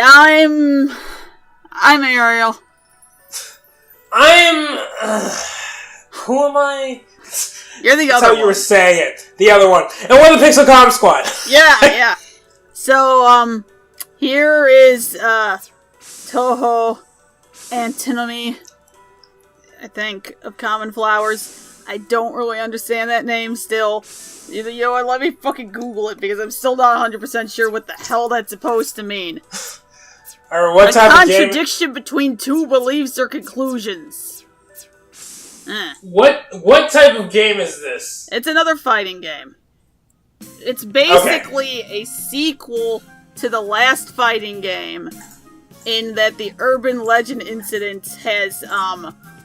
I'm Ariel. Who am I? You're the That's other how one. you were saying it. The other one. And we're the Pixel Com Squad. Yeah. So, here is, Touhou, Antimony, I think, of Common Flowers. I don't really understand that name still. You know what, let me fucking Google it, because I'm still not 100% sure what the hell that's supposed to mean. Or what type of game? Contradiction between two beliefs or conclusions. What type of game is this? It's another fighting game. It's basically a sequel to the last fighting game, in that the urban legend incident has,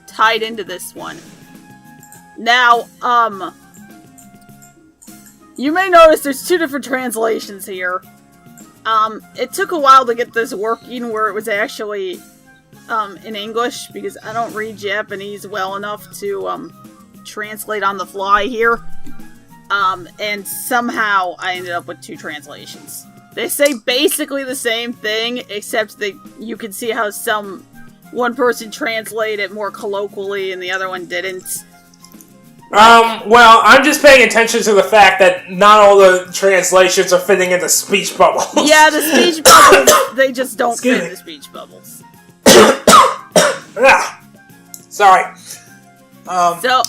tied into this one. Now, you may notice there's two different translations here. It took a while to get this working where it was actually, in English, because I don't read Japanese well enough to, translate on the fly here. And somehow I ended up with two translations. They say basically the same thing, except that you can see how one person translated it more colloquially and the other one didn't. Well, I'm just paying attention to the fact that not all the translations are fitting into speech bubbles. Yeah, the speech bubbles, they just don't fit in the speech bubbles. Sorry. So,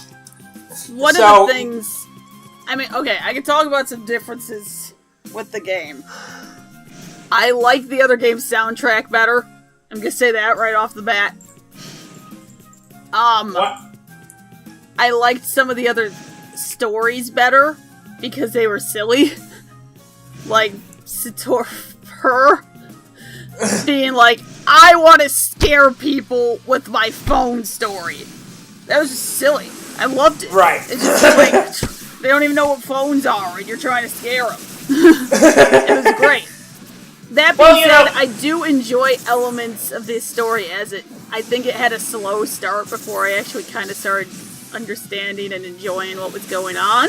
one of the things... I mean, okay, I can talk about some differences with the game. I like the other game's soundtrack better. I'm gonna say that right off the bat. What? I liked some of the other stories better because they were silly. Like, her being like, I want to scare people with my phone story. That was just silly. I loved it. Right. It's just like, they don't even know what phones are and you're trying to scare them. It was great. That being said, I do enjoy elements of this story I think it had a slow start before I actually kind of started understanding and enjoying what was going on.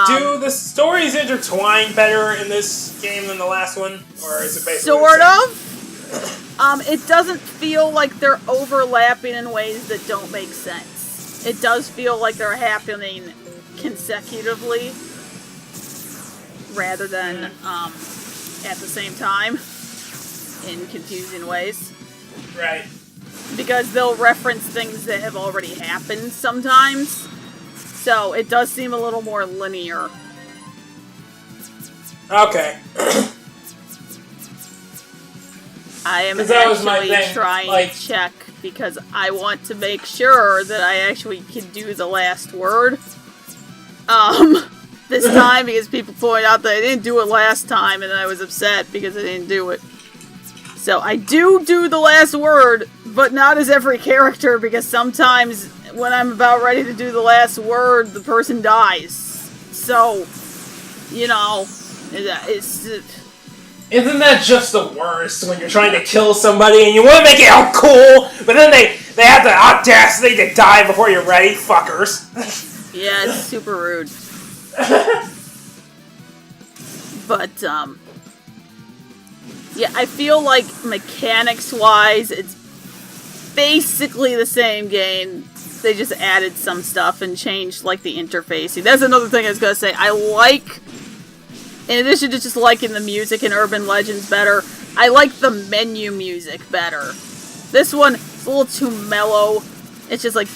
Do the stories intertwine better in this game than the last one? Or is it basically sort of? It doesn't feel like they're overlapping in ways that don't make sense. It does feel like they're happening consecutively rather than at the same time in confusing ways. Right. Because they'll reference things that have already happened sometimes. So it does seem a little more linear. Okay. I am actually trying to check because I want to make sure that I actually can do the last word. This time, because people point out that I didn't do it last time, and I was upset because I didn't do it. So I do the last word, but not as every character, because sometimes when I'm about ready to do the last word, the person dies. So, you know, it's... Isn't that just the worst when you're trying to kill somebody and you want to make it all cool, but then they have the audacity to die before you're ready? Fuckers. Yeah, it's super rude. But, yeah, I feel like mechanics-wise, it's basically the same game. They just added some stuff and changed, like, the interfacing. That's another thing I was gonna say. I like, in addition to just liking the music in Urban Legends better, I like the menu music better. This one is a little too mellow. It's just like...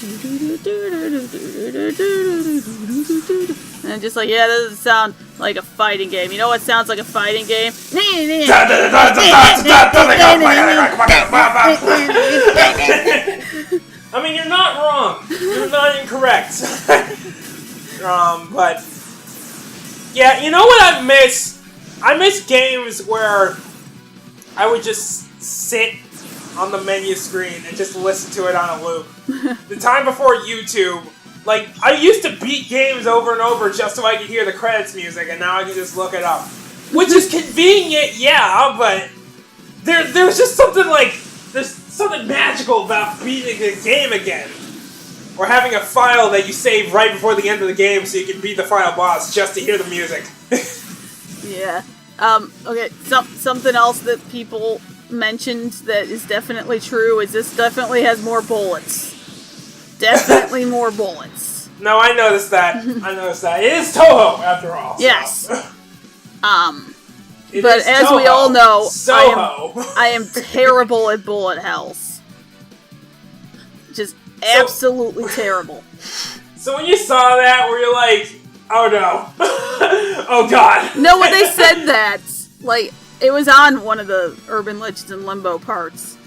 And I'm just like, yeah, that doesn't sound like a fighting game. You know what sounds like a fighting game? I mean, you're not wrong. You're not incorrect. But... Yeah, you know what I miss? I miss games where I would just sit on the menu screen and just listen to it on a loop. The time before YouTube, like, I used to beat games over and over just so I could hear the credits music, and now I can just look it up. Which is convenient, yeah, but there's just something like, there's something magical about beating the game again. Or having a file that you save right before the end of the game so you can beat the final boss just to hear the music. Yeah. Okay, something else that people mentioned that is definitely true is this definitely has more bullets. Definitely more bullets. No, I noticed that. It is Touhou, after all. Yes. So. But as Touhou. we all know, Soho. I am terrible at bullet hells. Just absolutely terrible. So when you saw that, were you like, oh no. Oh god. No, when they said that, like, it was on one of the Urban Legends and Limbo parts.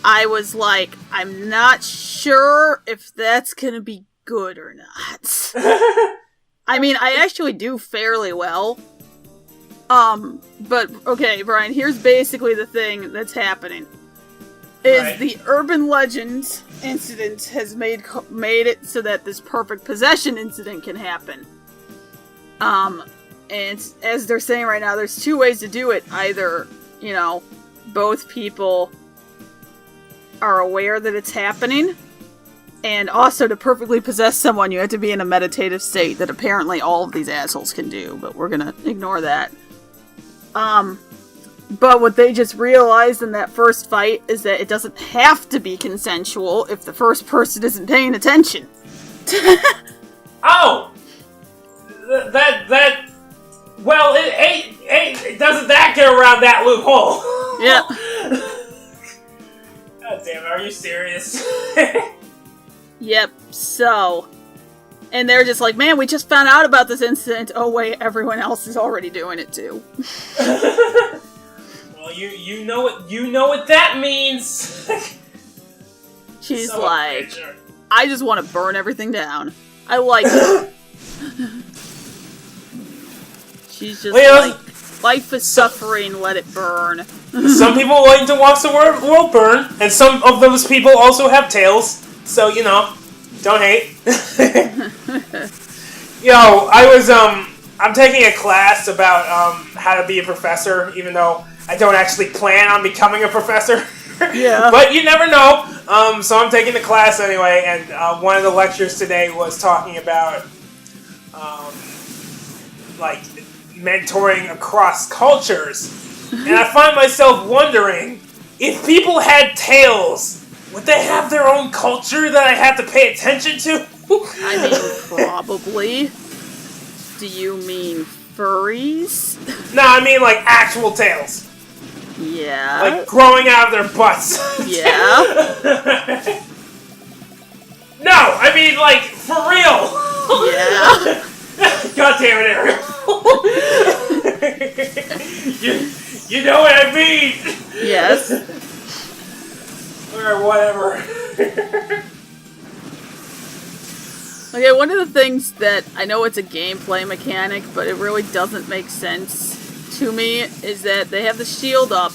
I was like, I'm not sure if that's gonna be good or not. I mean, I actually do fairly well. But, okay, Brian, here's basically the thing that's happening. Is the Urban Legends incident has made it so that this perfect possession incident can happen. And as they're saying right now, there's two ways to do it. Either, you know, both people are aware that it's happening, and also to perfectly possess someone, you have to be in a meditative state that apparently all of these assholes can do, but we're gonna ignore that. But what they just realized in that first fight is that it doesn't have to be consensual if the first person isn't paying attention. Oh! Well, doesn't that get around that loophole? Yeah. God damn it, are you serious? Yep, so... And they're just like, man, we just found out about this incident. Oh wait, everyone else is already doing it too. Well, you know what that means. She's like, I just want to burn everything down. I like it. She's just like, life is suffering, let it burn. Some people like to watch the world burn, and some of those people also have tails. So, you know, don't hate. Yo, I'm taking a class about how to be a professor, even though I don't actually plan on becoming a professor. Yeah. But you never know. So I'm taking the class anyway, and one of the lectures today was talking about like mentoring across cultures. And I find myself wondering, if people had tails, would they have their own culture that I have to pay attention to? I mean, probably. Do you mean furries? No, I mean like actual tails. Yeah. Like growing out of their butts. Yeah. No, I mean like for real. Yeah. God damn it, Ariel. You know what I mean. Yes. Or whatever. Okay, one of the things that, I know it's a gameplay mechanic, but it really doesn't make sense to me, is that they have the shield up,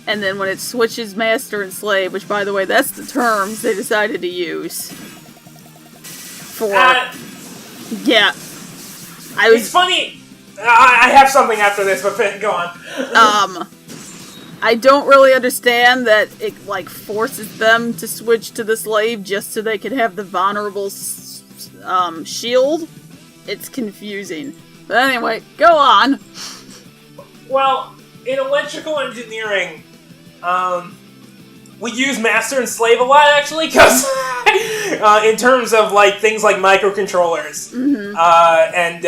and then when it switches master and slave, which by the way, that's the terms they decided to use. For... yeah. It's funny. I have something after this, but go on. I don't really understand that it, like, forces them to switch to the slave just so they can have the vulnerable shield. It's confusing. But anyway, go on. Well, in electrical engineering, we use master and slave a lot, actually, because in terms of like things like microcontrollers and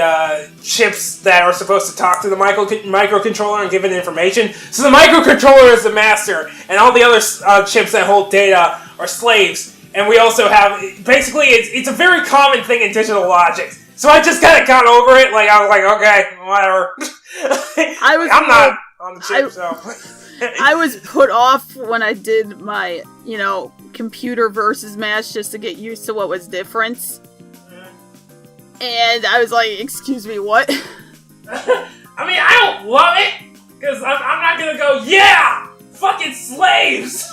chips that are supposed to talk to the microcontroller and give it information. So the microcontroller is the master, and all the other chips that hold data are slaves. And we also have, basically, it's a very common thing in digital logic. So I just kind of got over it. Like I was like, okay, whatever. I'm not on the chip, so. I was put off when I did my, you know, computer versus math just to get used to what was different. And I was like, excuse me, what? I mean, I don't love it, because I'm not going to go, yeah, fucking slaves!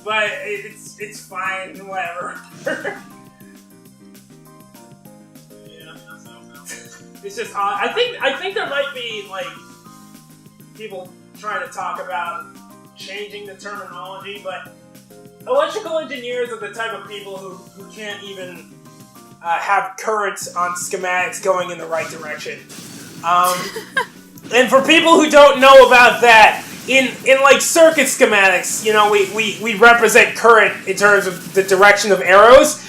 But it's fine, whatever. Yeah, it's just odd. I think there might be, like, people trying to talk about changing the terminology, but electrical engineers are the type of people who can't even have currents on schematics going in the right direction. And for people who don't know about that, in like circuit schematics, you know, we represent current in terms of the direction of arrows,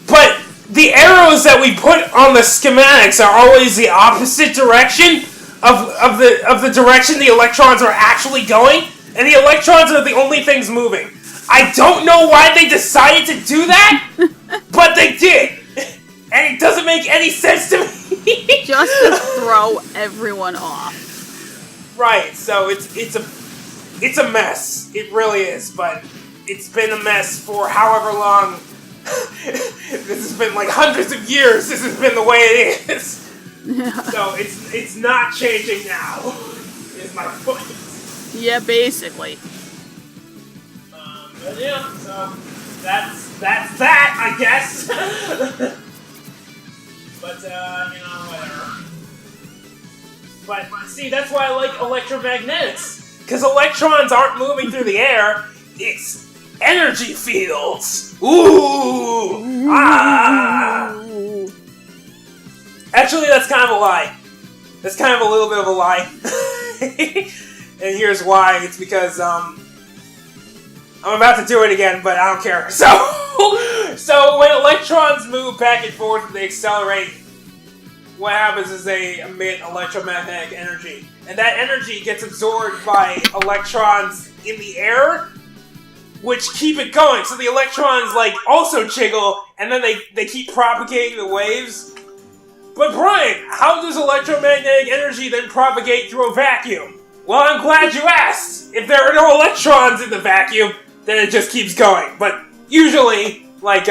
but the arrows that we put on the schematics are always the opposite direction of the direction the electrons are actually going, and the electrons are the only things moving. I don't know why they decided to do that, but they did, and it doesn't make any sense to me. Just to throw everyone off. Right, so it's a mess. It really is, but it's been a mess for however long. This has been like hundreds of years. This has been the way it is. So it's not changing now. Is my point. Yeah, basically. But yeah, so that's that, I guess. But you know, whatever. But see, that's why I like electromagnetics, because electrons aren't moving through the air. It's energy fields. Ooh! Ah! Actually, that's kind of a lie. That's kind of a little bit of a lie. And here's why. It's because, I'm about to do it again, but I don't care. So when electrons move back and forth and they accelerate, what happens is they emit electromagnetic energy. And that energy gets absorbed by electrons in the air, which keep it going. So the electrons, like, also jiggle, and then they keep propagating the waves. But Brian, how does electromagnetic energy then propagate through a vacuum? Well, I'm glad you asked. If there are no electrons in the vacuum, then it just keeps going. But usually, like,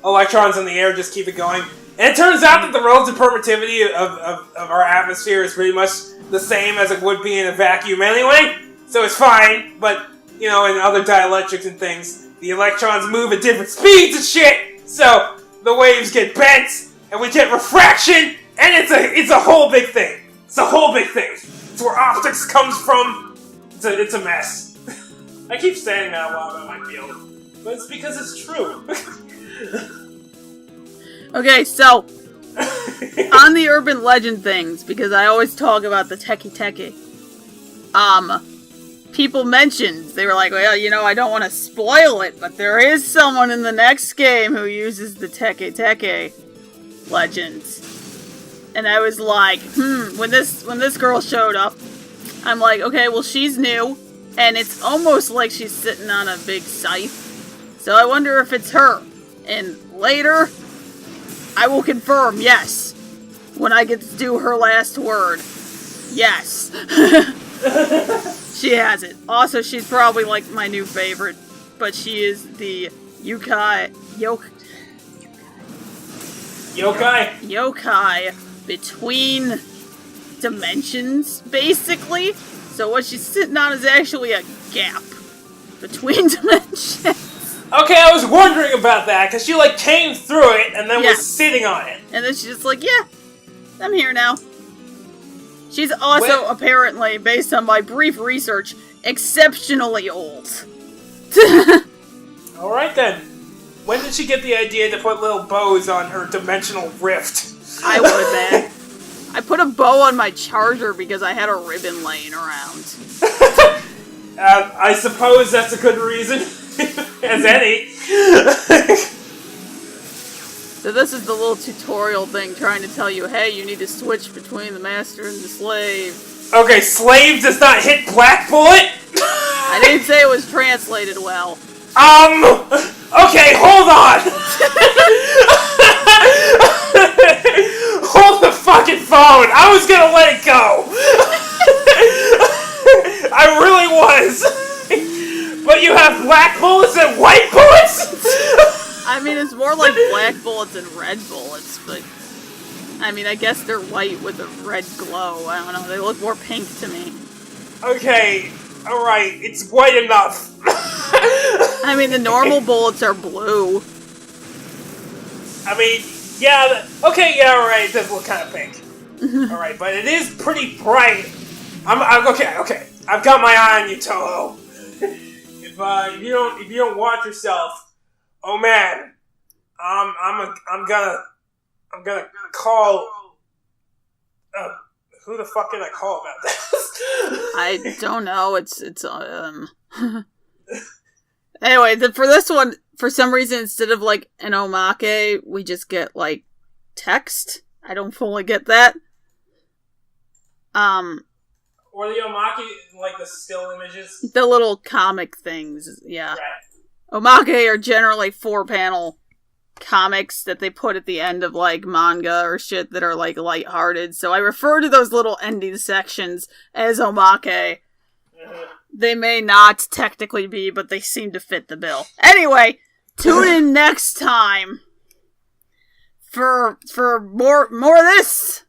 electrons in the air just keep it going. And it turns out that the relative permittivity of our atmosphere is pretty much the same as it would be in a vacuum anyway. So it's fine, but, you know, in other dielectrics and things, the electrons move at different speeds and shit, so the waves get bent, and we get refraction, and it's a whole big thing. It's a whole big thing. It's where optics comes from. It's a mess. I keep saying that while I'm in my field, but it's because it's true. Okay, so, on the urban legend things, because I always talk about the Teki Teki, people mentioned, they were like, well, you know, I don't want to spoil it, but there is someone in the next game who uses the Teki Teki legends. And I was like, when this girl showed up, I'm like, okay, well, she's new, and it's almost like she's sitting on a big scythe. So I wonder if it's her. And later, I will confirm, yes. When I get to do her last word. Yes. She has it. Also, she's probably like my new favorite. But she is the yokai between dimensions, basically. So what she's sitting on is actually a gap between dimensions. Okay, I was wondering about that, because she, like, came through it and then was sitting on it. And then she's just like, yeah, I'm here now. She's also, apparently, based on my brief research, exceptionally old. Alright then. When did she get the idea to put little bows on her dimensional rift? I would, man. I put a bow on my charger because I had a ribbon laying around. I suppose that's a good reason. As any. So this is the little tutorial thing trying to tell you, hey, you need to switch between the master and the slave. Okay, slave does not hit black bullet? I didn't say it was translated well. Okay, hold on! Hold the fucking phone! I was gonna let it go! I really was! But you have black bullets and white bullets?! I mean, it's more like black bullets and red bullets, but... I mean, I guess they're white with a red glow. I don't know, they look more pink to me. Okay, alright, it's white enough. I mean, the normal bullets are blue. I mean, yeah, okay, yeah, alright, it does look kind of pink. Alright, but it is pretty bright. Okay, I've got my eye on you, Touhou. If you don't watch yourself, oh man, I'm I'm gonna call... who the fuck can I call about this? I don't know. It's Anyway, for this one, for some reason, instead of, like, an omake, we just get, like, text. I don't fully get that. Or the omake, like the still images? The little comic things, yeah. Right. Omake are generally 4-panel comics that they put at the end of, like, manga or shit that are, like, lighthearted. So I refer to those little ending sections as omake. They may not technically be, but they seem to fit the bill. Anyway, tune in next time for more of this.